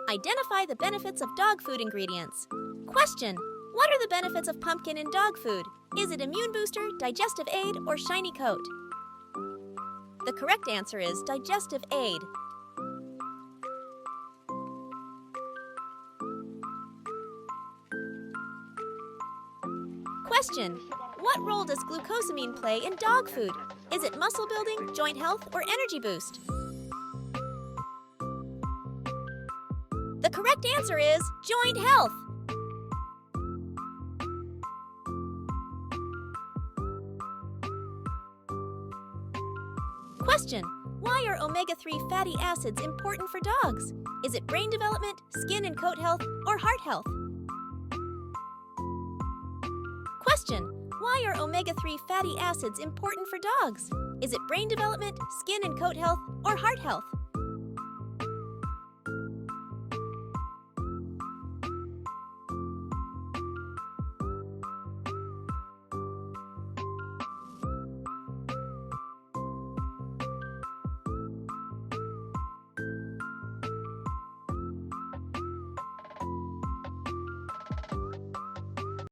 Identify the benefits of dog food ingredients. Question: what are the benefits of pumpkin in dog food? Is it immune booster, digestive aid, or shiny coat? The correct answer is digestive aid. Question: what role does glucosamine play in dog food? Is it muscle building, joint health, or energy boost? The correct answer is joint health. Question: why are omega-3 fatty acids important for dogs? Is it brain development, skin and coat health, or heart health? Question: why are omega-3 fatty acids important for dogs? Is it brain development, skin and coat health, or heart health?